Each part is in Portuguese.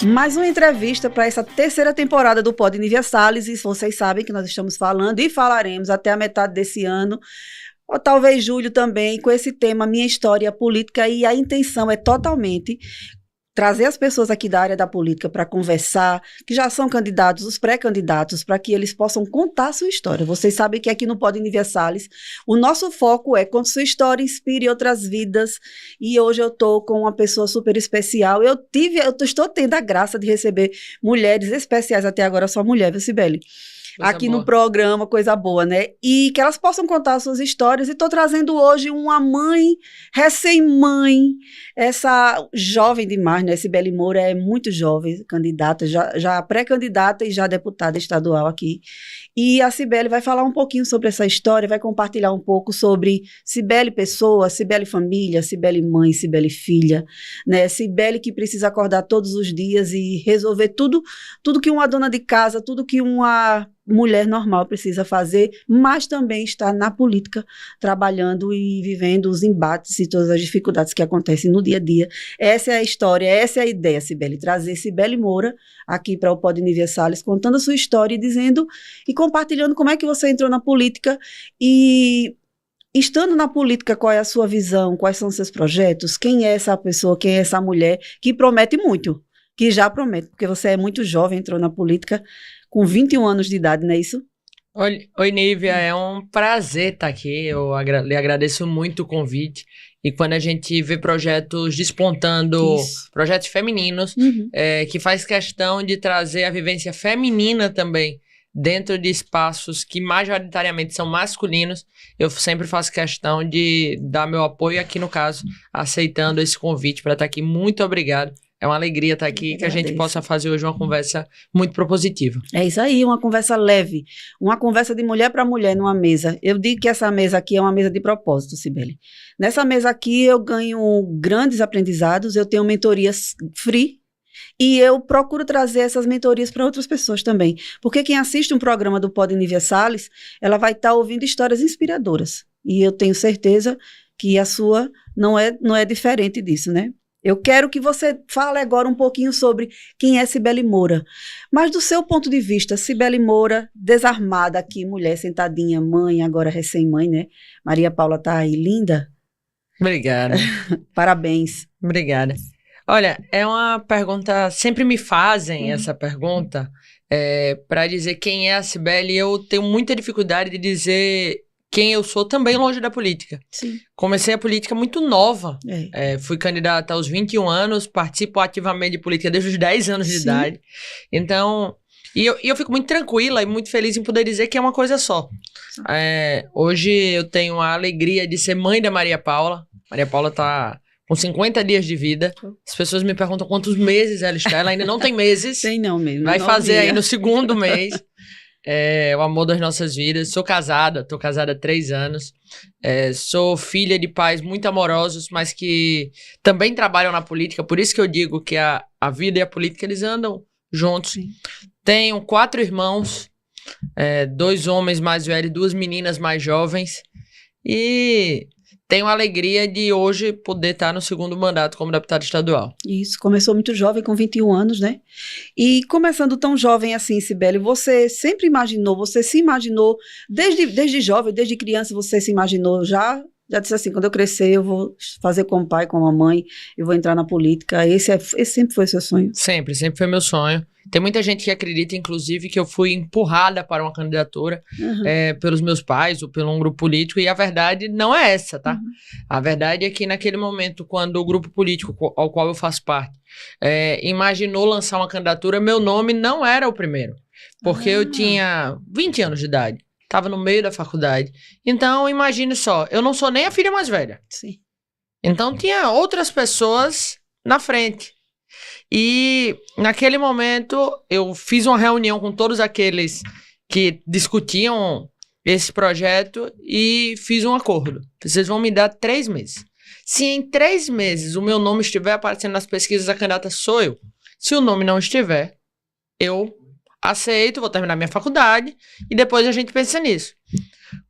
Mais uma entrevista para essa terceira temporada do Pod Nívia Salles, e vocês sabem que nós estamos falando e falaremos até a metade desse ano, ou talvez julho também, com esse tema Minha História Política, e a intenção é totalmente trazer as pessoas aqui da área da política para conversar, que já são candidatos, os pré-candidatos, para que eles possam contar a sua história. Vocês sabem que aqui no Pod Nívia Salles, o nosso foco é conte sua história, inspire outras vidas, e hoje eu estou com uma pessoa super especial. Eu estou tendo a graça de receber mulheres especiais, até agora só mulher, viu, Cibele? Aqui no programa, coisa boa, né? E que elas possam contar as suas histórias. E estou trazendo hoje uma mãe, recém-mãe, essa jovem demais, né? Cibele Moura é muito jovem, candidata, já pré-candidata e já deputada estadual aqui. E a Cibele vai falar um pouquinho sobre essa história, vai compartilhar um pouco sobre Cibele pessoa, Cibele família, Cibele mãe, Cibele filha, né? Cibele que precisa acordar todos os dias e resolver tudo que uma dona de casa, tudo que uma mulher normal precisa fazer, mas também está na política, trabalhando e vivendo os embates e todas as dificuldades que acontecem no dia a dia. Essa é a história, essa é a ideia, Cibele, trazer Cibele Moura aqui para o Pod Nívia Salles, contando a sua história e dizendo e compartilhando como é que você entrou na política e, estando na política, qual é a sua visão, quais são os seus projetos, quem é essa pessoa, quem é essa mulher que promete muito, que já promete, porque você é muito jovem, entrou na política com 21 anos de idade, não é isso? Oi, Nívia, é um prazer estar aqui, eu lhe agradeço muito o convite, e quando a gente vê projetos despontando, projetos femininos, que faz questão de trazer a vivência feminina também, dentro de espaços que majoritariamente são masculinos, eu sempre faço questão de dar meu apoio, aqui no caso, aceitando esse convite para estar aqui. Muito obrigado. É uma alegria estar aqui, que a gente possa fazer hoje uma conversa muito propositiva. É isso aí, uma conversa leve, uma conversa de mulher para mulher numa mesa. Eu digo que essa mesa aqui é uma mesa de propósito, Cibele. Nessa mesa aqui eu ganho grandes aprendizados, eu tenho mentorias free, e eu procuro trazer essas mentorias para outras pessoas também. Porque quem assiste um programa do Pod Nívia Salles, ela vai estar ouvindo histórias inspiradoras. E eu tenho certeza que a sua não é diferente disso, né? Eu quero que você fale agora um pouquinho sobre quem é Cibele Moura. Mas do seu ponto de vista, Cibele Moura, desarmada aqui, mulher sentadinha, mãe, agora recém-mãe, né? Maria Paula tá aí, linda. Obrigada. Parabéns. Obrigada. Olha, é uma pergunta, sempre me fazem essa pergunta, para dizer quem é a Cibele, e eu tenho muita dificuldade de dizer quem eu sou também longe da política. Sim. Comecei a política muito nova, fui candidata aos 21 anos, participo ativamente de política desde os 10 anos de idade. Então, e eu fico muito tranquila e muito feliz em poder dizer que é uma coisa só. Hoje eu tenho a alegria de ser mãe da Maria Paula. Maria Paula está com 50 dias de vida. As pessoas me perguntam quantos meses ela está. Ela ainda não tem meses. Tem não mesmo. Vai fazer aí no segundo mês. É o amor das nossas vidas. Sou casada, tô casada há 3 anos. Sou filha de pais muito amorosos, mas que também trabalham na política. Por isso que eu digo que a vida e a política, eles andam juntos. Sim. Tenho 4 irmãos, 2 homens mais velhos, 2 meninas mais jovens. E tenho a alegria de hoje poder estar no segundo mandato como deputado estadual. Isso, começou muito jovem, com 21 anos, né? E começando tão jovem assim, Cibele, você sempre imaginou, você se imaginou, desde jovem, desde criança, você se imaginou já disse assim, quando eu crescer eu vou fazer como pai, como mãe, eu vou entrar na política. Esse sempre foi o seu sonho? Sempre foi meu sonho. Tem muita gente que acredita, inclusive, que eu fui empurrada para uma candidatura pelos meus pais ou por um grupo político, e a verdade não é essa, tá? A verdade é que naquele momento, quando o grupo político ao qual eu faço parte imaginou lançar uma candidatura, meu nome não era o primeiro, porque eu tinha 20 anos de idade, estava no meio da faculdade. Então, imagine só, eu não sou nem a filha mais velha. Sim. Então, tinha outras pessoas na frente. E naquele momento eu fiz uma reunião com todos aqueles que discutiam esse projeto e fiz um acordo. Vocês vão me dar 3 meses. Se em 3 meses o meu nome estiver aparecendo nas pesquisas, a candidata sou eu. Se o nome não estiver, eu aceito, vou terminar minha faculdade e depois a gente pensa nisso.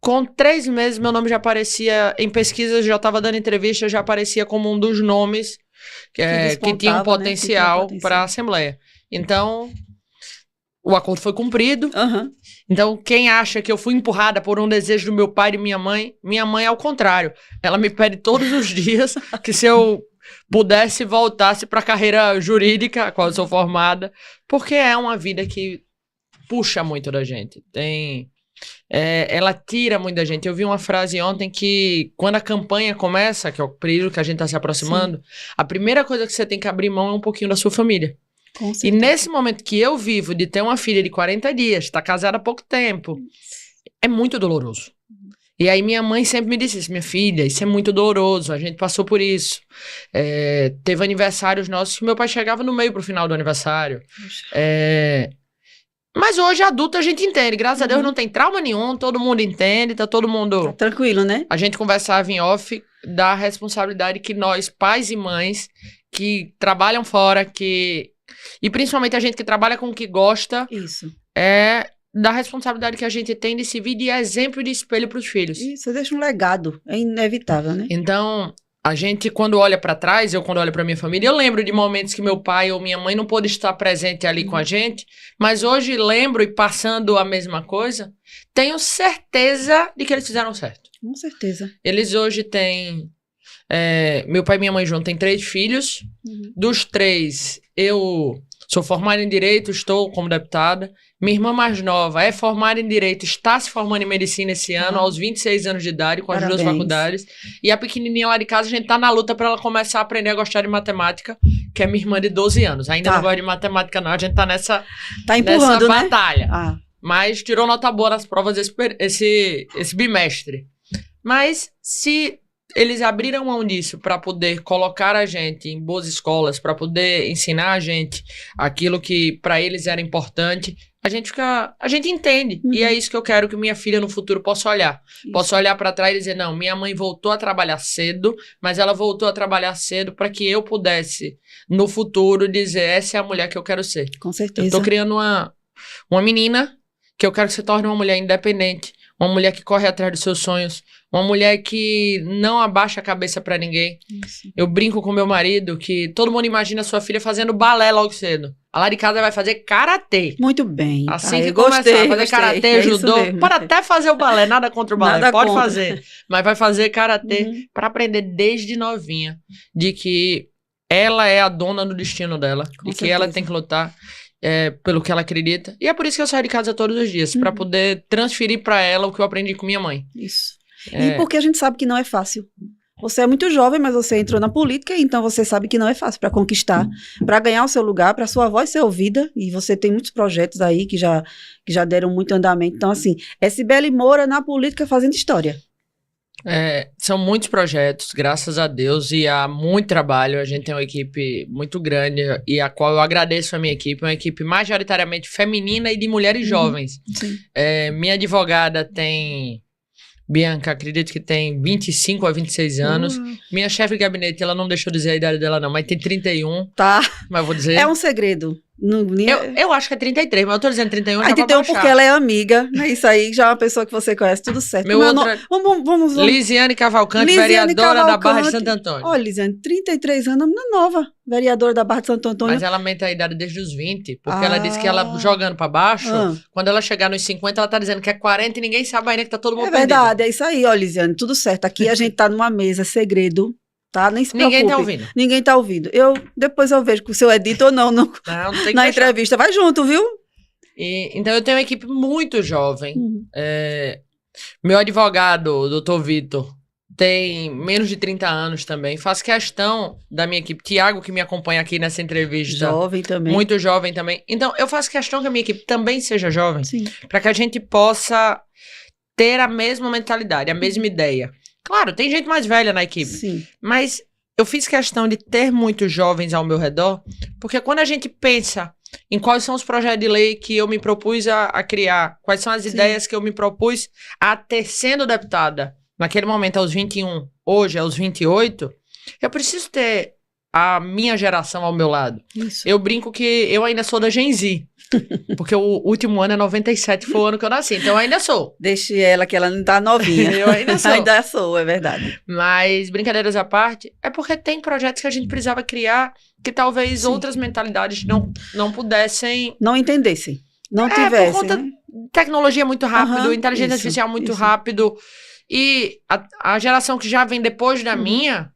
Com 3 meses meu nome já aparecia em pesquisas, já estava dando entrevista, já aparecia como um dos nomes que tinha um potencial para a Assembleia. Então, o acordo foi cumprido. Uhum. Então, quem acha que eu fui empurrada por um desejo do meu pai e minha mãe é ao contrário. Ela me pede todos os dias que se eu pudesse, voltasse para a carreira jurídica, a qual eu sou formada, porque é uma vida que puxa muito da gente. Ela tira muito da gente. Eu vi uma frase ontem que, quando a campanha começa, que é o período que a gente está se aproximando, a primeira coisa que você tem que abrir mão é um pouquinho da sua família. E nesse momento que eu vivo, de ter uma filha de 40 dias, estar casada há pouco tempo, é muito doloroso. E aí minha mãe sempre me disse isso: minha filha, isso é muito doloroso, a gente passou por isso. Teve aniversários nossos que meu pai chegava no meio pro final do aniversário. Mas hoje, adulto, a gente entende. Graças a Deus não tem trauma nenhum, todo mundo entende, tá todo mundo... Tá tranquilo, né? A gente conversava em off da responsabilidade que nós, pais e mães, que trabalham fora, e principalmente a gente que trabalha com o que gosta, isso, da responsabilidade que a gente tem de servir de exemplo e de espelho para os filhos. Isso, deixa um legado, é inevitável, né? Então, a gente, quando olha para trás, quando olho para minha família, eu lembro de momentos que meu pai ou minha mãe não pôde estar presente ali com a gente, mas hoje lembro, e passando a mesma coisa, tenho certeza de que eles fizeram certo. Com certeza. Eles hoje têm... meu pai e minha mãe juntos têm 3 filhos. Dos 3, eu sou formada em Direito, estou como deputada. Minha irmã mais nova é formada em Direito, está se formando em Medicina esse ano, aos 26 anos de idade, com as 2 faculdades. E a pequenininha lá de casa, a gente tá na luta para ela começar a aprender a gostar de matemática, que é minha irmã de 12 anos. Ainda não gosta de matemática não, a gente tá nessa batalha. Né? Mas tirou nota boa nas provas esse bimestre. Mas se eles abriram mão disso para poder colocar a gente em boas escolas, para poder ensinar a gente aquilo que para eles era importante, a gente entende. E é isso que eu quero que minha filha no futuro possa olhar. Possa olhar para trás e dizer: não, minha mãe voltou a trabalhar cedo, mas ela voltou a trabalhar cedo para que eu pudesse, no futuro, dizer: essa é a mulher que eu quero ser. Com certeza. Eu tô criando uma menina que eu quero que se torne uma mulher independente, uma mulher que corre atrás dos seus sonhos, uma mulher que não abaixa a cabeça pra ninguém. Isso. Eu brinco com meu marido que todo mundo imagina sua filha fazendo balé logo cedo. A lá de casa vai fazer karatê. Muito bem. Assim que começar a fazer karatê, judô, pode até fazer o balé, nada contra o balé, nada pode contra. Fazer. Mas vai fazer karatê pra aprender desde novinha de que ela é a dona do destino dela, de que ela tem que lutar pelo que ela acredita. E é por isso que eu saio de casa todos os dias, pra poder transferir pra ela o que eu aprendi com minha mãe. Isso. E porque a gente sabe que não é fácil. Você é muito jovem, mas você entrou na política, então você sabe que não é fácil para conquistar, para ganhar o seu lugar, para sua voz ser ouvida, e você tem muitos projetos aí que já deram muito andamento. Então, assim, é Cibele Moura na política fazendo história. São muitos projetos, graças a Deus, e há muito trabalho. A gente tem uma equipe muito grande, e a qual eu agradeço a minha equipe, uma equipe majoritariamente feminina e de mulheres jovens. Minha advogada tem... Bianca, acredito que tem 25 a 26 anos. Minha chefe de gabinete, ela não deixou dizer a idade dela não, mas tem 31. Tá. Mas eu vou dizer... É um segredo. Eu acho que é 33, mas eu tô dizendo 31 já então porque ela é amiga, né? Isso aí já é uma pessoa que você conhece, tudo certo. Vamos. Lisiane Cavalcante, vereadora da Barra de Santo Antônio. Olha, Lisiane, 33 anos, menina nova, vereadora da Barra de Santo Antônio. Mas ela aumenta a idade desde os 20, porque ela disse que ela, jogando pra baixo, quando ela chegar nos 50, ela tá dizendo que é 40 e ninguém sabe ainda que tá todo mundo perdido. É verdade, é isso aí, ó, Lisiane, tudo certo. Aqui a gente tá numa mesa, segredo. Tá? Nem se preocupe. Ninguém tá ouvindo. Depois eu vejo se eu edito ou não na entrevista. Vai junto, viu? Então eu tenho uma equipe muito jovem. Meu advogado, o doutor Vitor, tem menos de 30 anos também. Faço questão da minha equipe. Tiago, que me acompanha aqui nessa entrevista. Jovem também. Muito jovem também. Então eu faço questão que a minha equipe também seja jovem. Para que a gente possa ter a mesma mentalidade, a mesma ideia. Claro, tem gente mais velha na equipe, mas eu fiz questão de ter muitos jovens ao meu redor, porque quando a gente pensa em quais são os projetos de lei que eu me propus a criar, quais são as ideias que eu me propus a ter sendo deputada, naquele momento aos 21, hoje aos 28, eu preciso ter a minha geração ao meu lado. Isso. Eu brinco que eu ainda sou da Gen Z. Porque o último ano é 97, foi o ano que eu nasci. Então eu ainda sou. Deixe ela, que ela não tá novinha. Eu ainda sou. Ainda sou, é verdade. Mas, brincadeiras à parte, é porque tem projetos que a gente precisava criar que talvez Sim. outras mentalidades não pudessem... Não entendessem. Não tivessem. Por conta né? tecnologia muito rápido, inteligência isso, artificial muito isso. rápido. E a geração que já vem depois da minha,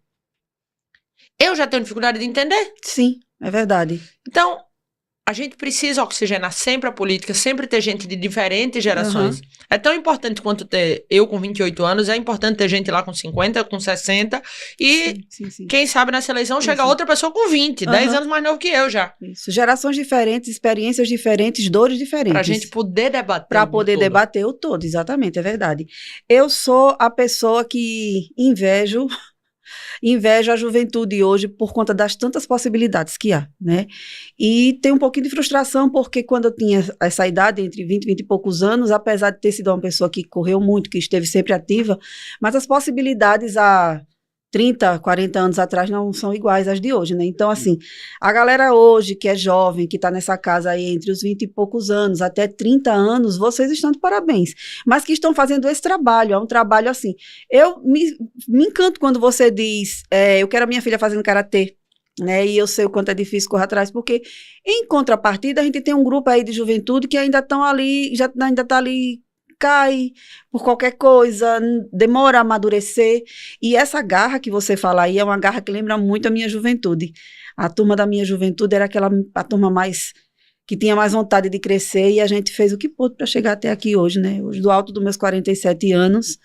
eu já tenho dificuldade de entender. Sim, é verdade. Então, a gente precisa oxigenar sempre a política, sempre ter gente de diferentes gerações. É tão importante quanto ter eu com 28 anos, é importante ter gente lá com 50, com 60, e Sim. quem sabe nessa eleição chega outra pessoa com 20, 10 anos mais novo que eu já. Isso. Gerações diferentes, experiências diferentes, dores diferentes. Pra gente poder debater. Para poder debater o todo, exatamente, é verdade. Eu sou a pessoa que invejo a juventude hoje por conta das tantas possibilidades que há, né? E tem um pouquinho de frustração, porque quando eu tinha essa idade, entre 20 e 20 e poucos anos, apesar de ter sido uma pessoa que correu muito, que esteve sempre ativa, mas as possibilidades há 30, 40 anos atrás não são iguais às de hoje, né? Então, assim, a galera hoje que é jovem, que está nessa casa aí entre os 20 e poucos anos até 30 anos, vocês estão de parabéns. Mas que estão fazendo esse trabalho, é um trabalho assim. Eu me encanto quando você diz, eu quero a minha filha fazendo karatê, né? E eu sei o quanto é difícil correr atrás, porque em contrapartida a gente tem um grupo aí de juventude que ainda estão ali, ainda está ali, cai por qualquer coisa, demora a amadurecer, e essa garra que você fala aí é uma garra que lembra muito a minha juventude. A turma da minha juventude era a turma mais, que tinha mais vontade de crescer, e a gente fez o que pôde para chegar até aqui hoje, né? Hoje, do alto dos meus 47 anos,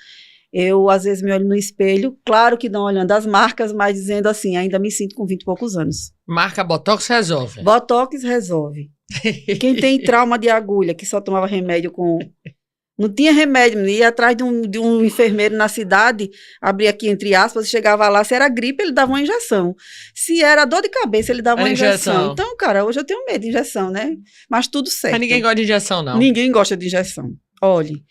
eu às vezes me olho no espelho, claro que não olhando as marcas, mas dizendo assim, ainda me sinto com 20 e poucos anos. Marca Botox resolve. Botox resolve. Quem tem trauma de agulha, que só tomava remédio com... Não tinha remédio, ia atrás de um enfermeiro na cidade, abria aqui entre aspas, chegava lá, se era gripe, ele dava uma injeção. Se era dor de cabeça, ele dava uma injeção. Então, cara, hoje eu tenho medo de injeção, né? Mas tudo certo. Mas ninguém gosta de injeção, não. Ninguém gosta de injeção. Olhe,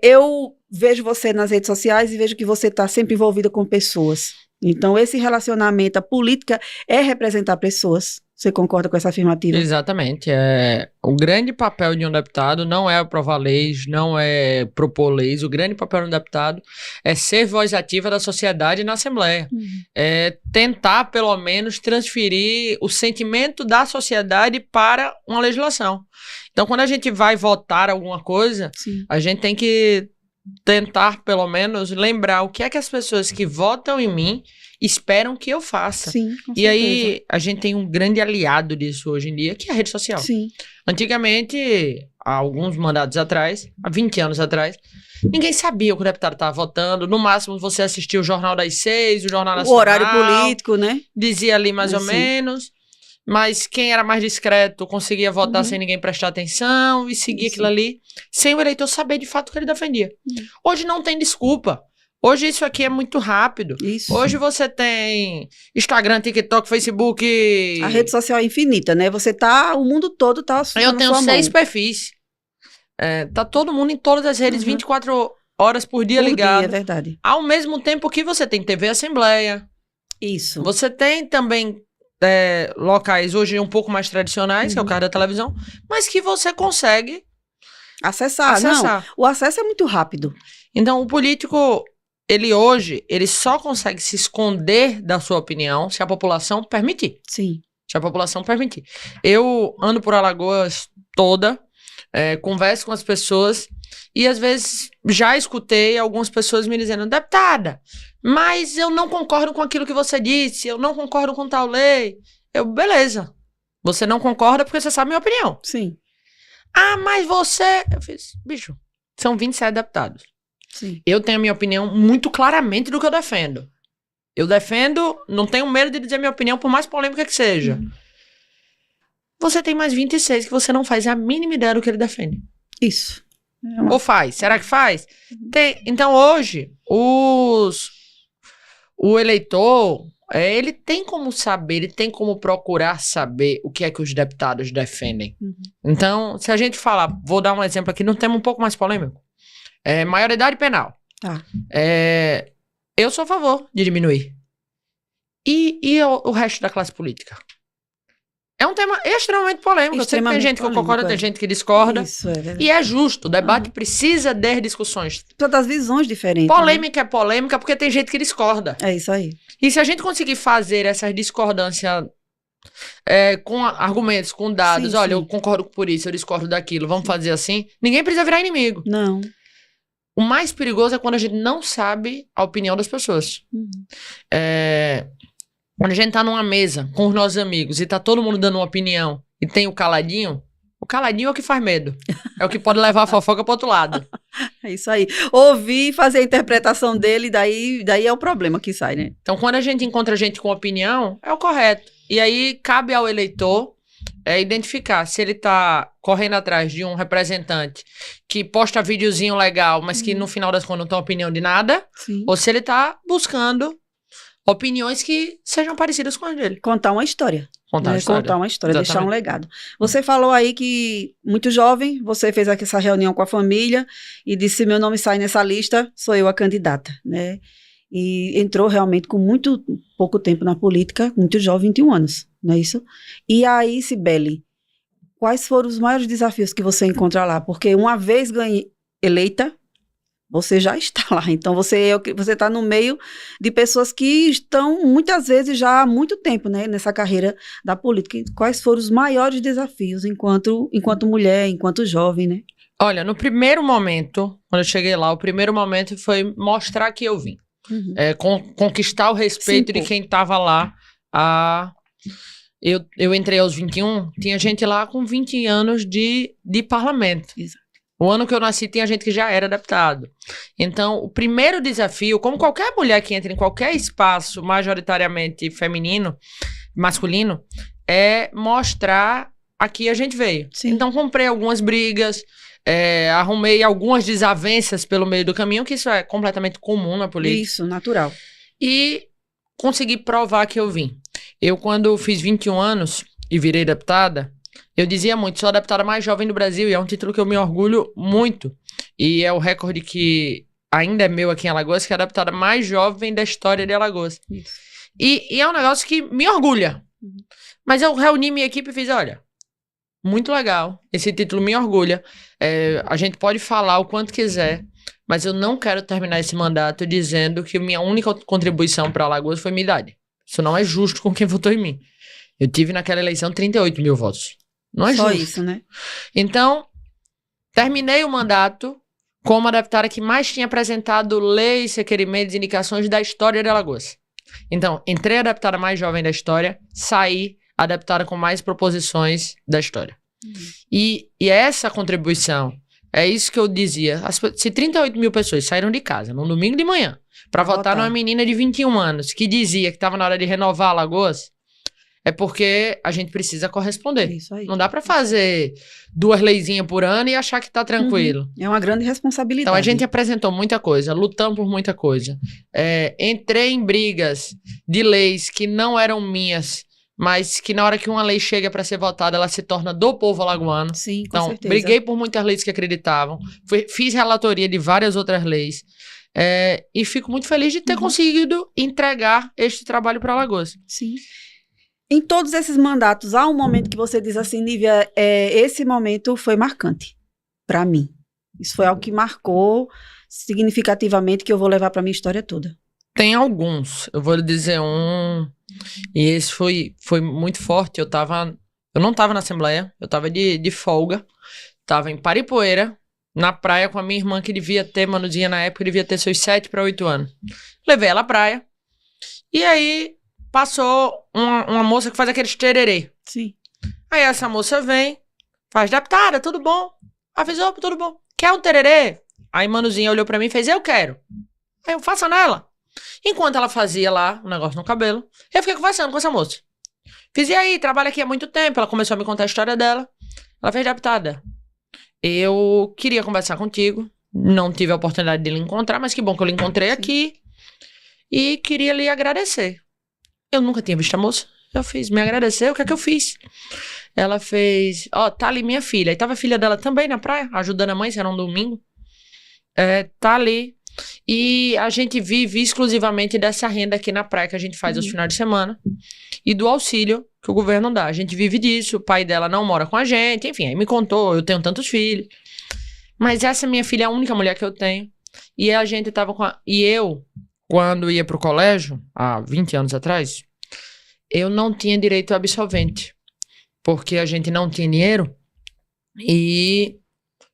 eu vejo você nas redes sociais e vejo que você está sempre envolvida com pessoas. Então, esse relacionamento, a política é representar pessoas. Você concorda com essa afirmativa? Exatamente. O grande papel de um deputado não é aprovar leis, não é propor leis. O grande papel de um deputado é ser voz ativa da sociedade na Assembleia. É tentar, pelo menos, transferir o sentimento da sociedade para uma legislação. Então, quando a gente vai votar alguma coisa, a gente tem que tentar, pelo menos, lembrar o que é que as pessoas que votam em mim esperam que eu faça. Sim, com e certeza. aí, a gente tem um grande aliado disso hoje em dia, que é a rede social. Sim. Antigamente, há alguns mandatos atrás, há 20 anos atrás, ninguém sabia o que o deputado estava votando. No máximo, você assistia o Jornal das 6, o Jornal Nacional. O horário político, né? Dizia ali mais ou menos. Mas quem era mais discreto conseguia votar sem ninguém prestar atenção e seguir aquilo ali, sem o eleitor saber de fato o que ele defendia. Hoje não tem desculpa. Hoje isso aqui é muito rápido. Isso. Hoje você tem Instagram, TikTok, Facebook. A rede social é infinita, né? O mundo todo tá Eu tenho 6 perfis. Tá todo mundo em todas as redes, 24 horas por dia ligado. É verdade. Ao mesmo tempo que você tem TV Assembleia. Isso. Você tem também locais hoje um pouco mais tradicionais, que é o caso da televisão, mas que você consegue acessar. Não, o acesso é muito rápido. Então, o político, ele só consegue se esconder da sua opinião se a população permitir. Sim. Se a população permitir. Eu ando por Alagoas toda, converso com as pessoas e, às vezes, já escutei algumas pessoas me dizendo, deputada, mas eu não concordo com aquilo que você disse, eu não concordo com tal lei. Beleza. Você não concorda porque você sabe a minha opinião. Sim. Ah, mas você... Eu fiz, bicho, são 27 deputados. Sim. Eu tenho a minha opinião muito claramente do que eu defendo. Eu defendo, não tenho medo de dizer minha opinião, por mais polêmica que seja. Você tem mais 26 que você não faz a mínima ideia do que ele defende. Isso. Ou faz? Será que faz? Então, hoje, o eleitor, ele tem como saber, ele tem como procurar saber o que é que os deputados defendem. Então, se a gente falar, vou dar um exemplo aqui, num tema um pouco mais polêmico. Maioridade penal. Tá. Eu sou a favor de diminuir. E o resto da classe política? É um tema extremamente polêmico. Eu sei que tem gente que concorda, tem gente que discorda. Isso, é verdade. E é justo. O debate precisa de discussões. Todas as visões diferentes. Polêmica é polêmica porque tem gente que discorda. É isso aí. E se a gente conseguir fazer essas discordâncias com argumentos, com dados, olha, eu concordo por isso, eu discordo daquilo, vamos fazer assim, ninguém precisa virar inimigo. Não. O mais perigoso é quando a gente não sabe a opinião das pessoas. Quando a gente tá numa mesa com os nossos amigos e tá todo mundo dando uma opinião e tem o caladinho é o que faz medo. É o que pode levar a fofoca pro outro lado. É isso aí. Ouvir, fazer a interpretação dele, daí é o problema que sai, né? Então, quando a gente encontra gente com opinião, é o correto. E aí, cabe ao eleitor identificar se ele tá correndo atrás de um representante que posta videozinho legal, mas que no final das contas não tem opinião de nada, ou se ele tá buscando opiniões que sejam parecidas com as dele. Contar uma história. Contar uma história, exatamente. Deixar um legado. Você falou aí que, muito jovem, você fez aqui essa reunião com a família e disse, meu nome sai nessa lista, sou eu a candidata, né? E entrou realmente com muito pouco tempo na política, muito jovem, 21 anos, não é isso? E aí, Cibele, quais foram os maiores desafios que você encontra lá? Porque uma vez eleita, você já está lá, então você está no meio de pessoas que estão muitas vezes já há muito tempo, né, nessa carreira da política. Quais foram os maiores desafios enquanto mulher, enquanto jovem, né? Olha, no primeiro momento, quando eu cheguei lá, o primeiro momento foi mostrar que eu vim. Conquistar o respeito de quem estava lá. Eu entrei aos 21, tinha gente lá com 20 anos de parlamento. Exato. O ano que eu nasci, tinha gente que já era deputado. Então, o primeiro desafio, como qualquer mulher que entra em qualquer espaço majoritariamente masculino, é mostrar a que a gente veio. Sim. Então, comprei algumas brigas, arrumei algumas desavenças pelo meio do caminho, que isso é completamente comum na política. Isso, natural. E consegui provar que eu vim. Eu, quando fiz 21 anos e virei deputada, eu dizia muito, sou a deputada mais jovem do Brasil, e é um título que eu me orgulho muito. E é o recorde que ainda é meu aqui em Alagoas, que é a deputada mais jovem da história de Alagoas. E é um negócio que me orgulha. Mas eu reuni minha equipe e fiz, olha, muito legal, esse título me orgulha. A gente pode falar o quanto quiser, mas eu não quero terminar esse mandato dizendo que minha única contribuição para Alagoas foi minha idade. Isso não é justo com quem votou em mim. Eu tive naquela eleição 38 mil votos. Não é só justo. Isso, né? Então, terminei o mandato como a deputada que mais tinha apresentado leis, requerimentos e indicações da história de Alagoas. Então, entrei a deputada mais jovem da história, saí a deputada com mais proposições da história. E essa contribuição, é isso que eu dizia. Se 38 mil pessoas saíram de casa num domingo de manhã para votar numa menina de 21 anos que dizia que estava na hora de renovar Alagoas, é porque a gente precisa corresponder. Isso aí. Não dá para fazer 2 leizinhas por ano e achar que tá tranquilo. É uma grande responsabilidade. Então a gente apresentou muita coisa, lutamos por muita coisa. Entrei em brigas de leis que não eram minhas, mas que na hora que uma lei chega para ser votada, ela se torna do povo alagoano. Sim, com então, certeza. Briguei por muitas leis que acreditavam, fiz relatoria de várias outras leis, e fico muito feliz de ter conseguido entregar este trabalho para Alagoas. Sim. Em todos esses mandatos, há um momento que você diz assim, Nívia, esse momento foi marcante para mim. Isso foi algo que marcou significativamente, que eu vou levar para minha história toda. Tem alguns. Eu vou lhe dizer um. E esse foi muito forte. Eu não estava na Assembleia, eu estava de folga. Estava em Paripoeira, na praia com a minha irmã, que devia ter, Manuzinha, na época, devia ter seus 7 para 8 anos. Levei ela à praia. E aí passou uma moça que faz aqueles tererê. Sim. Aí essa moça vem, faz, deputada, tudo bom? Avisou, tudo bom. Quer um tererê? Aí Manuzinha olhou pra mim e fez, eu quero. Aí eu, faça nela. Enquanto ela fazia lá o negócio no cabelo, eu fiquei conversando com essa moça. Fiz, e aí, trabalha aqui há muito tempo. Ela começou a me contar a história dela. Ela fez, deputada, eu queria conversar contigo. Não tive a oportunidade de lhe encontrar, mas que bom que eu lhe encontrei aqui. E queria lhe agradecer. Eu nunca tinha visto a moça. Eu fiz, me agradecer, o que é que eu fiz? Ela fez, tá ali minha filha. E tava a filha dela também na praia, ajudando a mãe, se era um domingo. Tá ali. E a gente vive exclusivamente dessa renda aqui na praia que a gente faz aos finais de semana e do auxílio que o governo dá. A gente vive disso, o pai dela não mora com a gente, enfim, aí me contou, eu tenho tantos filhos. Mas essa minha filha é a única mulher que eu tenho. E a gente tava com E eu, quando ia pro colégio, há 20 anos atrás, eu não tinha direito a absolvente. Porque a gente não tinha dinheiro e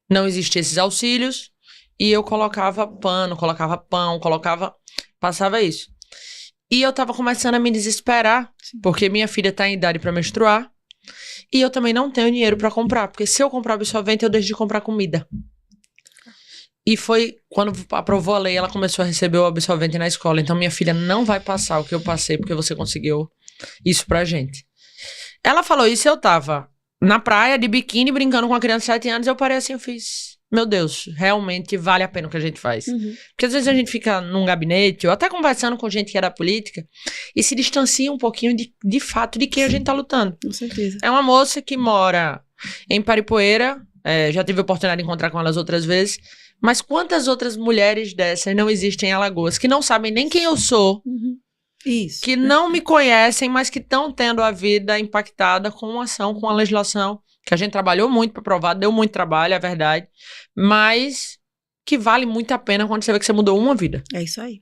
não existiam esses auxílios. E eu colocava pano, colocava pão, passava isso. E eu tava começando a me desesperar, porque minha filha tá em idade pra menstruar. E eu também não tenho dinheiro pra comprar, porque se eu comprar absorvente, eu deixo de comprar comida. E foi quando aprovou a lei, ela começou a receber o absorvente na escola. Então minha filha não vai passar o que eu passei, porque você conseguiu isso pra gente. Ela falou isso, eu tava na praia, de biquíni, brincando com uma criança de 7 anos, eu parei assim, eu fiz... Meu Deus, realmente vale a pena o que a gente faz. Porque às vezes a gente fica num gabinete, ou até conversando com gente que é da política, e se distancia um pouquinho de fato de quem a gente tá lutando. Com certeza. É uma moça que mora em Paripoeira, já tive a oportunidade de encontrar com elas outras vezes, mas quantas outras mulheres dessas não existem em Alagoas, que não sabem nem quem eu sou, Isso. Que não me conhecem, mas que estão tendo a vida impactada com uma ação, com a legislação, que a gente trabalhou muito para aprovar, deu muito trabalho, é verdade, mas que vale muito a pena quando você vê que você mudou uma vida. É isso aí.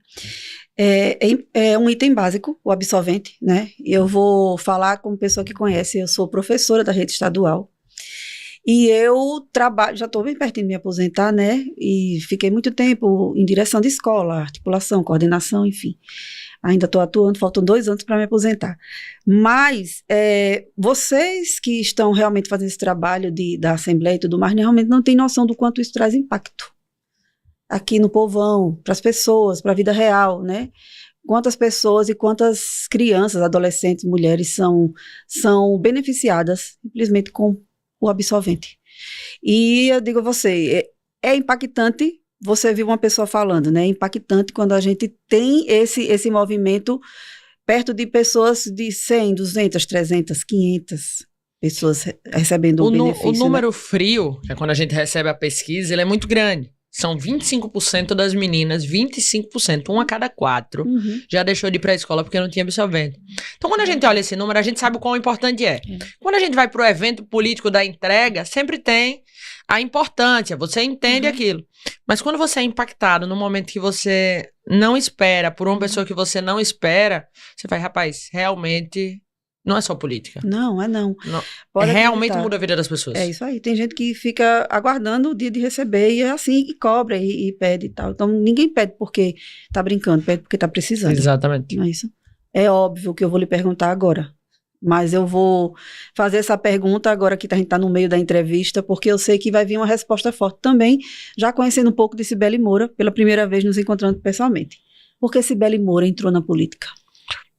É um item básico, o absolvente, né? Eu vou falar como pessoa que conhece, eu sou professora da rede estadual, e eu trabalho, já estou bem pertinho de me aposentar, né? E fiquei muito tempo em direção de escola, articulação, coordenação, enfim. Ainda estou atuando, faltam 2 anos para me aposentar. Mas vocês que estão realmente fazendo esse trabalho da Assembleia e tudo mais, realmente não têm noção do quanto isso traz impacto aqui no povão, para as pessoas, para a vida real, né? Quantas pessoas e quantas crianças, adolescentes, mulheres são beneficiadas simplesmente com o absolvente. E eu digo a você, é impactante. Você viu uma pessoa falando, né? É impactante quando a gente tem esse movimento perto de pessoas de 100, 200, 300, 500 pessoas recebendo o benefício. O número frio, que é quando a gente recebe a pesquisa, ele é muito grande. São 25% das meninas, 25%, 1 a cada 4, já deixou de ir para a escola porque não tinha absolvente. Então, quando a gente olha esse número, a gente sabe o quão importante é. Quando a gente vai para o evento político da entrega, sempre tem a importância, você entende aquilo. Mas quando você é impactado no momento que você não espera, por uma pessoa que você não espera, você vai, rapaz, realmente não é só política. Não. Realmente muda a vida das pessoas. É isso aí. Tem gente que fica aguardando o dia de receber e é assim, e cobra e pede e tal. Então ninguém pede porque tá brincando, pede porque tá precisando. Exatamente. Não é isso? É óbvio que eu vou lhe perguntar agora. Mas eu vou fazer essa pergunta agora que a gente está no meio da entrevista, porque eu sei que vai vir uma resposta forte também, já conhecendo um pouco de Cibele Moura, pela primeira vez nos encontrando pessoalmente. Por que Cibele Moura entrou na política?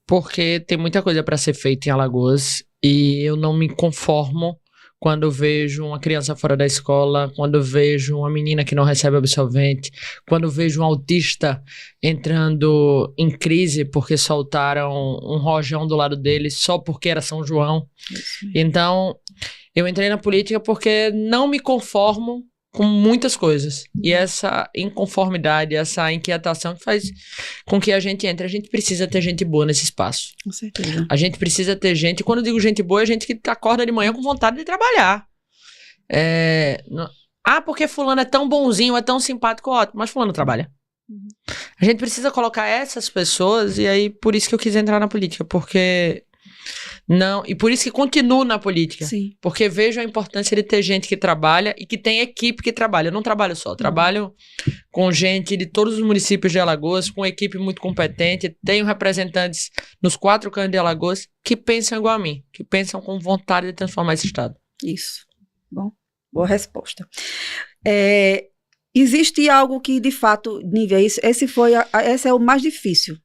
Porque tem muita coisa para ser feita em Alagoas e eu não me conformo quando vejo uma criança fora da escola, quando vejo uma menina que não recebe absolvente, quando vejo um autista entrando em crise porque soltaram um rojão do lado dele só porque era São João. Então, eu entrei na política porque não me conformo com muitas coisas. E essa inconformidade, essa inquietação que faz com que a gente entre. A gente precisa ter gente boa nesse espaço. Com certeza. A gente precisa ter gente... Quando eu digo gente boa, é gente que acorda de manhã com vontade de trabalhar. Porque fulano é tão bonzinho, é tão simpático, ótimo. Mas fulano trabalha. A gente precisa colocar essas pessoas, e aí por isso que eu quis entrar na política, porque... Não, e por isso que continuo na política. Sim. Porque vejo a importância de ter gente que trabalha e que tem equipe que trabalha. Eu não trabalho só, trabalho com gente de todos os municípios de Alagoas, com uma equipe muito competente. Tenho representantes nos 4 cantos de Alagoas que pensam igual a mim, que pensam com vontade de transformar esse estado. Isso. Bom, boa resposta. Existe algo que, de fato, nível, esse é o mais difícil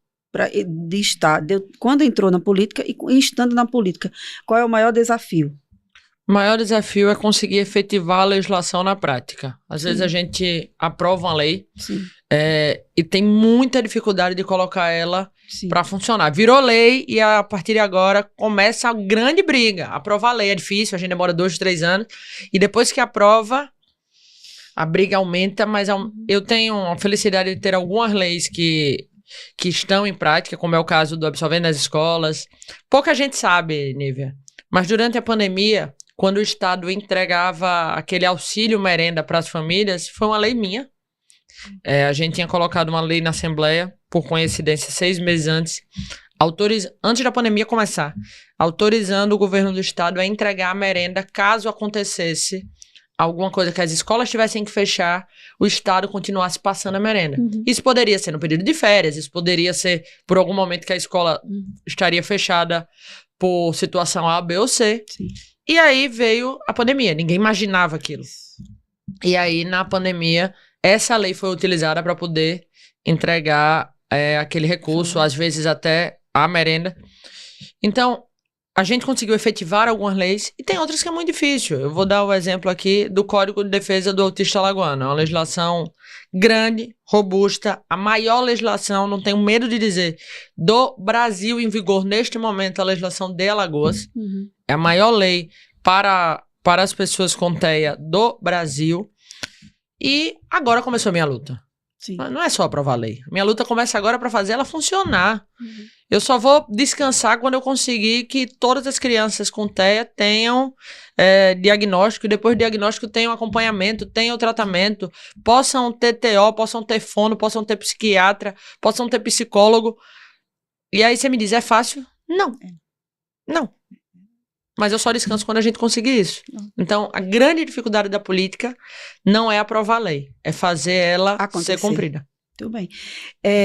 de estar, quando entrou na política e estando na política, qual é o maior desafio? O maior desafio é conseguir efetivar a legislação na prática. Às vezes a gente aprova uma lei e tem muita dificuldade de colocar ela para funcionar. Virou lei e a partir de agora começa a grande briga. Aprovar a lei é difícil, a gente demora 2, 3 anos e depois que aprova, a briga aumenta, mas eu tenho a felicidade de ter algumas leis que estão em prática, como é o caso do Absolvendo nas Escolas. Pouca gente sabe, Nívia, mas durante a pandemia, quando o Estado entregava aquele auxílio merenda para as famílias, foi uma lei minha. A gente tinha colocado uma lei na Assembleia, por coincidência, 6 meses antes, antes da pandemia começar, autorizando o governo do Estado a entregar a merenda caso acontecesse alguma coisa que as escolas tivessem que fechar, o Estado continuasse passando a merenda. Isso poderia ser no período de férias, isso poderia ser por algum momento que a escola estaria fechada por situação A, B ou C. Sim. E aí veio a pandemia, ninguém imaginava aquilo. E aí, na pandemia, essa lei foi utilizada para poder entregar aquele recurso, às vezes até a merenda. Então, a gente conseguiu efetivar algumas leis e tem outras que é muito difícil. Eu vou dar o exemplo aqui do Código de Defesa do Autista Alagoano. É uma legislação grande, robusta, a maior legislação, não tenho medo de dizer, do Brasil em vigor neste momento, a legislação de Alagoas. É a maior lei para as pessoas com TEA do Brasil. E agora começou a minha luta. Sim. Não é só aprovar a lei. Minha luta começa agora para fazer ela funcionar. Eu só vou descansar quando eu conseguir que todas as crianças com TEA tenham diagnóstico, e depois do diagnóstico tenham acompanhamento, tenham tratamento, possam ter TO, possam ter fono, possam ter psiquiatra, possam ter psicólogo. E aí você me diz, é fácil? Não. Não. Mas eu só descanso quando a gente conseguir isso. Então, a grande dificuldade da política não é aprovar a lei, é fazer ela ser cumprida. Muito bem.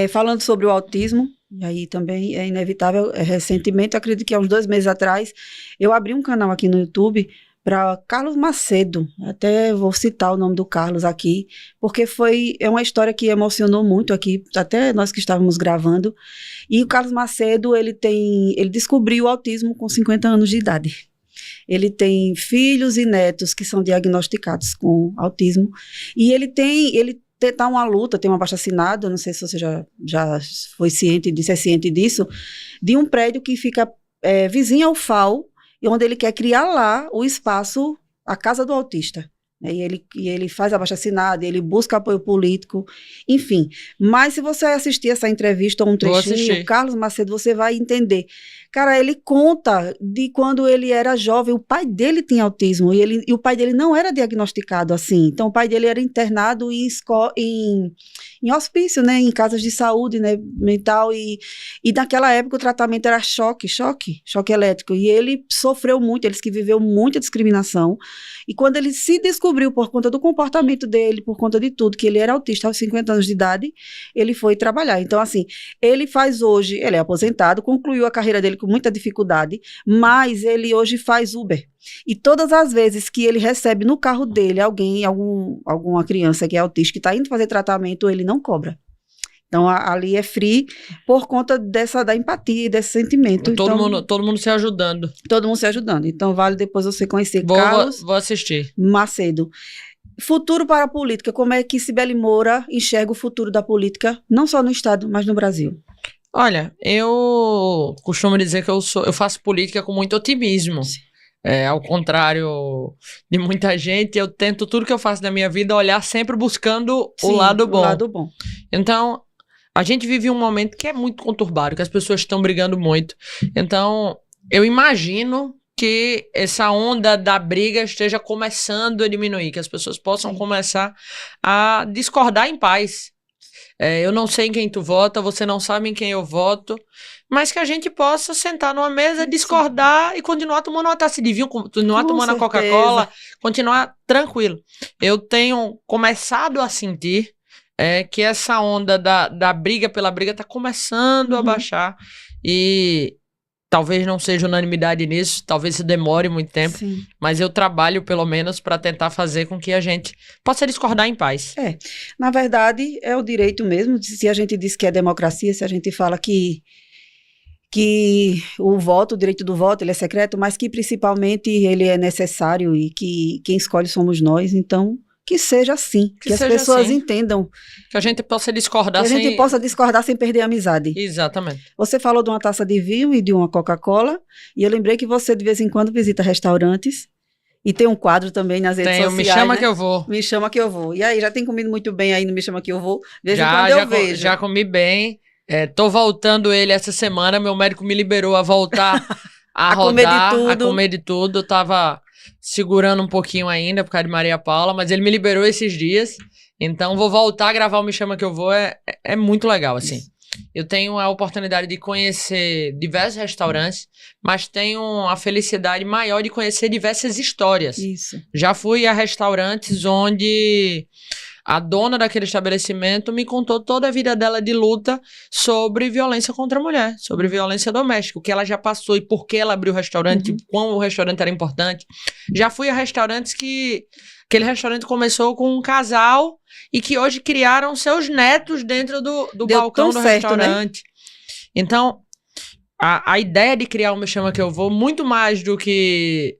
Falando sobre o autismo, e aí também é inevitável, recentemente, eu acredito que há uns 2 meses atrás, eu abri um canal aqui no YouTube para Carlos Macedo, até vou citar o nome do Carlos aqui, porque é uma história que emocionou muito aqui, até nós que estávamos gravando, e o Carlos Macedo, ele descobriu o autismo com 50 anos de idade. Ele tem filhos e netos que são diagnosticados com autismo, e ele tá uma luta, tem um abaixo-assinado, não sei se você já foi ciente disso, é ciente disso, de um prédio que fica vizinho ao FAO, e onde ele quer criar lá o espaço, a casa do autista. E ele faz abaixo-assinado, ele busca apoio político, enfim. Mas se você assistir essa entrevista ou um trechinho, Carlos Macedo, você vai entender. Cara, ele conta de quando ele era jovem, o pai dele tinha autismo, e o pai dele não era diagnosticado assim. Então, o pai dele era internado em hospício, né, em casas de saúde, né, mental, e naquela época o tratamento era choque elétrico, e ele sofreu muito, ele que viveu muita discriminação, e quando ele se descobriu por conta do comportamento dele, por conta de tudo, que ele era autista aos 50 anos de idade, ele foi trabalhar. Então, assim, ele é aposentado, concluiu a carreira dele com muita dificuldade, mas ele hoje faz Uber. E todas as vezes que ele recebe no carro dele alguma criança que é autista, que está indo fazer tratamento, ele não cobra. Então, ali é free por conta da empatia, desse sentimento. Todo mundo se ajudando. Todo mundo se ajudando. Então, vale depois você conhecer Carlos vou assistir. Macedo. Futuro para a política. Como é que Cibele Moura enxerga o futuro da política, não só no Estado, mas no Brasil? Olha, eu costumo dizer que eu faço política com muito otimismo. Ao contrário de muita gente, eu tento tudo que eu faço na minha vida olhar sempre buscando o lado bom. O lado bom. Então, a gente vive um momento que é muito conturbado, que as pessoas estão brigando muito. Então, eu imagino que essa onda da briga esteja começando a diminuir, que as pessoas possam começar a discordar em paz. Eu não sei em quem tu vota, você não sabe em quem eu voto, mas que a gente possa sentar numa mesa, discordar e continuar tomando uma taça de vinho, continuar tomando a Coca-Cola, continuar tranquilo. Eu tenho começado a sentir que essa onda da briga pela briga está começando a baixar, e talvez não seja unanimidade nisso, talvez isso demore muito tempo, mas eu trabalho pelo menos para tentar fazer com que a gente possa discordar em paz. Na verdade, é o direito mesmo. Se a gente diz que é democracia, se a gente fala que o direito do voto, ele é secreto, mas que principalmente ele é necessário e que quem escolhe somos nós, então que seja assim, que as pessoas entendam. Que a gente possa discordar sem perder a amizade. Exatamente. Você falou de uma taça de vinho e de uma Coca-Cola, e eu lembrei que você de vez em quando visita restaurantes, E tem um quadro também nas redes sociais, Me Chama, né? Que Eu Vou. Me Chama Que Eu Vou. E aí, já tem comido muito bem aí no Me Chama Que Eu Vou? De vez em quando eu vejo. Já comi bem. Tô voltando ele essa semana. Meu médico me liberou a voltar a rodar, a comer de tudo. Eu tava segurando um pouquinho ainda por causa de Maria Paula, mas ele me liberou esses dias. Então, vou voltar a gravar o Me Chama Que Eu Vou. É muito legal, assim. Isso. Eu tenho a oportunidade de conhecer diversos restaurantes, mas tenho a felicidade maior de conhecer diversas histórias. Isso. Já fui a restaurantes onde a dona daquele estabelecimento me contou toda a vida dela de luta sobre violência contra a mulher, sobre violência doméstica, o que ela já passou e por que ela abriu o restaurante, quão o restaurante era importante. Já fui a restaurantes que... Aquele restaurante começou com um casal e que hoje criaram seus netos dentro do balcão do restaurante. Né? Então, a ideia de criar o Me Chama Que Eu Vou, muito mais do que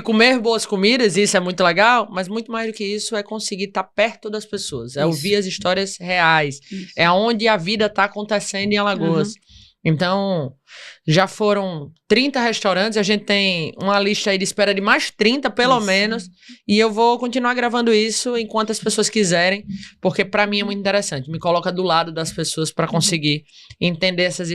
comer boas comidas, isso é muito legal, mas muito mais do que isso é conseguir estar perto das pessoas, é ouvir as histórias reais, é onde a vida está acontecendo em Alagoas. Então, já foram 30 restaurantes, a gente tem uma lista aí de espera de mais 30, pelo menos, e eu vou continuar gravando isso enquanto as pessoas quiserem, porque para mim é muito interessante, me coloca do lado das pessoas para conseguir entender essas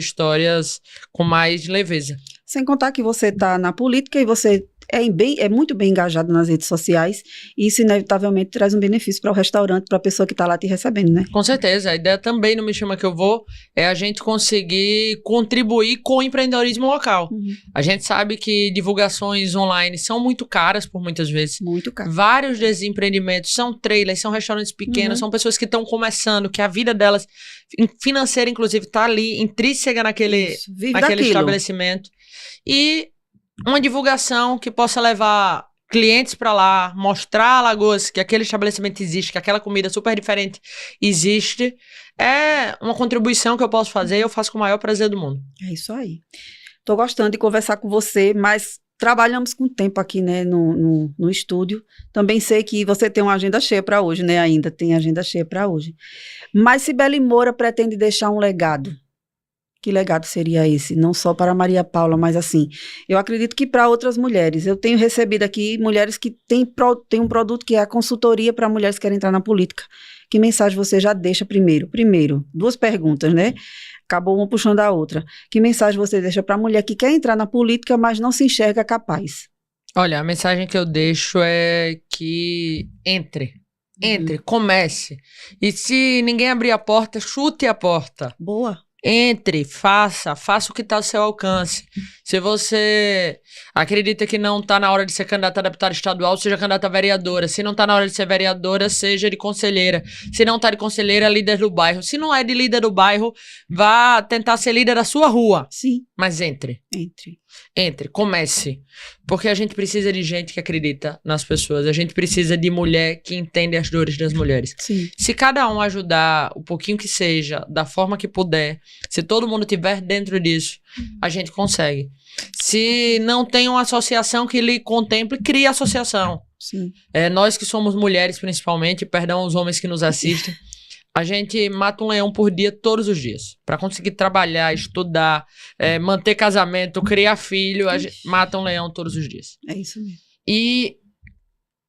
com mais leveza. Sem contar que você está na política e você é muito bem engajado nas redes sociais, e isso inevitavelmente traz um benefício para o restaurante, para a pessoa que está lá te recebendo, né? Com certeza, a ideia também no Me Chama Que Eu Vou é a gente conseguir contribuir com o empreendedorismo local. A gente sabe que divulgações online são muito caras por muitas vezes. Muito caras. Vários desses empreendimentos são trailers, são restaurantes pequenos, são pessoas que estão começando, que a vida delas, financeira inclusive, está ali, intrínseca naquele estabelecimento. E uma divulgação que possa levar clientes para lá, mostrar a Alagoas que aquele estabelecimento existe, que aquela comida super diferente existe, é uma contribuição que eu posso fazer e eu faço com o maior prazer do mundo. É isso aí. Tô gostando de conversar com você, mas trabalhamos com tempo aqui, né, no estúdio. Também sei que você tem uma agenda cheia para hoje, né, ainda tem agenda cheia para hoje. Mas Cibele Moura pretende deixar um legado. Que legado seria esse? Não só para Maria Paula, mas assim, eu acredito que para outras mulheres. Eu tenho recebido aqui mulheres que têm um produto que é a consultoria para mulheres que querem entrar na política. Que mensagem você já deixa primeiro? Primeiro, 2 perguntas, né? Acabou uma puxando a outra. Que mensagem você deixa para a mulher que quer entrar na política, mas não se enxerga capaz? Olha, a mensagem que eu deixo é que entre, comece. E se ninguém abrir a porta, chute a porta. Boa. Entre, faça o que está ao seu alcance. Se você acredita que não está na hora de ser candidata a deputada estadual, seja candidata a vereadora. Se não está na hora de ser vereadora, seja de conselheira. Se não está de conselheira, líder do bairro. Se não é de líder do bairro, vá tentar ser líder da sua rua. Sim. Mas entre, comece. Porque a gente precisa de gente que acredita nas pessoas. A gente precisa de mulher que entende as dores das mulheres. Sim. Se cada um ajudar o pouquinho que seja, da forma que puder, se todo mundo estiver dentro disso, a gente consegue. Se não tem uma associação que lhe contemple, crie associação. Sim. Nós que somos mulheres, principalmente, perdão aos homens que nos assistem, a gente mata um leão por dia, todos os dias. Para conseguir trabalhar, estudar, manter casamento, criar filho, a gente mata um leão todos os dias. É isso mesmo. E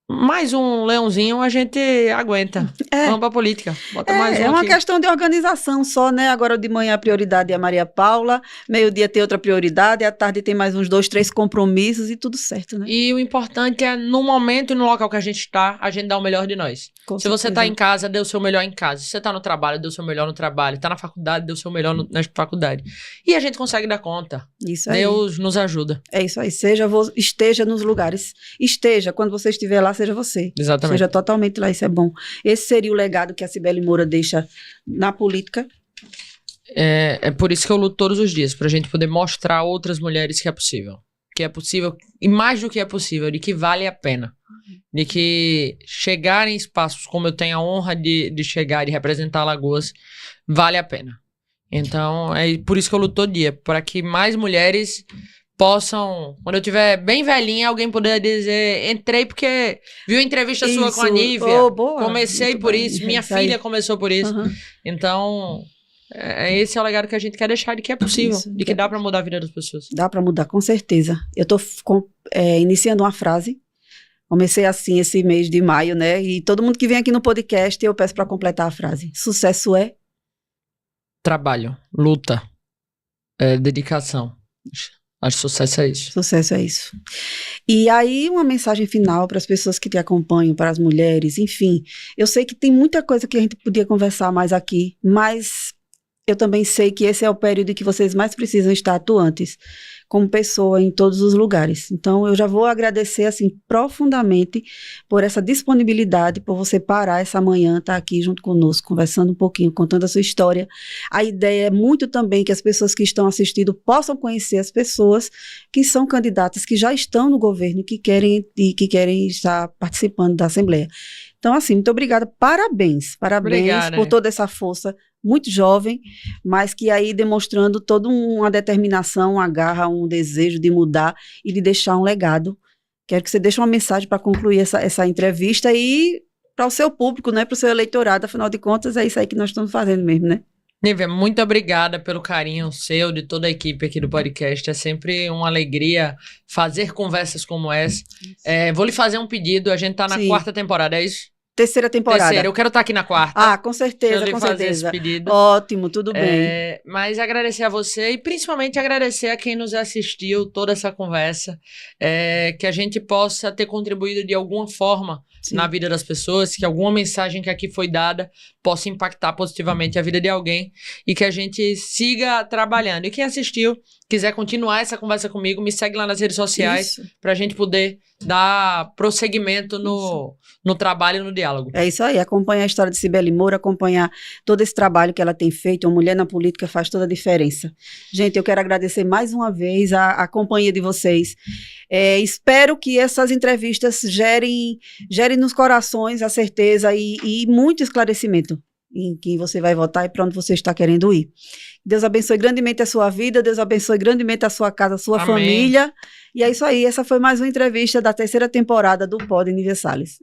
mais um leãozinho a gente aguenta. Vamos pra política. Bota mais um é uma aqui. questão de organização só, né? Agora de manhã a prioridade é a Maria Paula, meio-dia tem outra prioridade, à tarde tem mais uns 2, 3 compromissos e tudo certo, né? E o importante é, no momento e no local que a gente está, a gente dá o melhor de nós. Se você tá em casa, dê o seu melhor em casa. Se você tá no trabalho, dê o seu melhor no trabalho. Tá na faculdade, dê o seu melhor na faculdade. E a gente consegue dar conta. Isso aí. Deus nos ajuda. É isso aí. Esteja nos lugares. Esteja, quando você estiver lá, seja você. Exatamente. Seja totalmente lá, isso é bom. Esse seria o legado que a Cibele Moura deixa na política. É por isso que eu luto todos os dias, pra gente poder mostrar a outras mulheres que é possível. Que é possível, e mais do que é possível, de que vale a pena. De que chegar em espaços como eu tenho a honra de chegar e de representar Alagoas, vale a pena. Então, é por isso que eu luto todo dia, para que mais mulheres possam, quando eu estiver bem velhinha, alguém poder dizer, entrei porque viu a entrevista sua com a Nívia, comecei por isso, minha filha começou por isso. Então, esse é o legado que a gente quer deixar, de que é possível, de que dá para mudar a vida das pessoas. Dá para mudar, com certeza. Eu estou iniciando uma frase Comecei assim esse mês de maio, né? E todo mundo que vem aqui no podcast, eu peço para completar a frase. Sucesso é? Trabalho, luta, dedicação. Acho que sucesso é isso. Sucesso é isso. E aí, uma mensagem final para as pessoas que te acompanham, para as mulheres, enfim. Eu sei que tem muita coisa que a gente podia conversar mais aqui, mas eu também sei que esse é o período que vocês mais precisam estar atuantes, como pessoa em todos os lugares. Então, eu já vou agradecer, assim, profundamente por essa disponibilidade, por você parar essa manhã, estar aqui junto conosco, conversando um pouquinho, contando a sua história. A ideia é muito também que as pessoas que estão assistindo possam conhecer as pessoas que são candidatas, que já estão no governo e que querem estar participando da Assembleia. Então, assim, muito obrigada. Parabéns por toda essa força, muito jovem, mas que aí demonstrando toda uma determinação, uma garra, um desejo de mudar e de deixar um legado. Quero que você deixe uma mensagem para concluir essa entrevista e para o seu público, né, para o seu eleitorado, afinal de contas é isso aí que nós estamos fazendo mesmo, né? Nívia, muito obrigada pelo carinho seu, de toda a equipe aqui do podcast. É sempre uma alegria fazer conversas como essa. Vou lhe fazer um pedido, a gente está na 4ª temporada, é isso? Terceira temporada. Eu quero estar aqui na 4ª. Ah, com certeza, com certeza. Fazer esse pedido. Ótimo, tudo bem. Mas agradecer a você e principalmente agradecer a quem nos assistiu toda essa conversa, que a gente possa ter contribuído de alguma forma na vida das pessoas, que alguma mensagem que aqui foi dada possa impactar positivamente a vida de alguém e que a gente siga trabalhando. E quem assistiu, quiser continuar essa conversa comigo, me segue lá nas redes sociais para a gente poder dar prosseguimento no trabalho e no diálogo. É isso aí, acompanhar a história de Cibele Moura, acompanhar todo esse trabalho que ela tem feito. Uma mulher na política faz toda a diferença. Gente, eu quero agradecer mais uma vez a companhia de vocês. Espero que essas entrevistas gerem nos corações a certeza e muito esclarecimento em quem você vai votar e para onde você está querendo ir. Deus abençoe grandemente a sua vida, Deus abençoe grandemente a sua casa, a sua família. E é isso aí, essa foi mais uma entrevista da 3ª temporada do Pod Nívia Salles.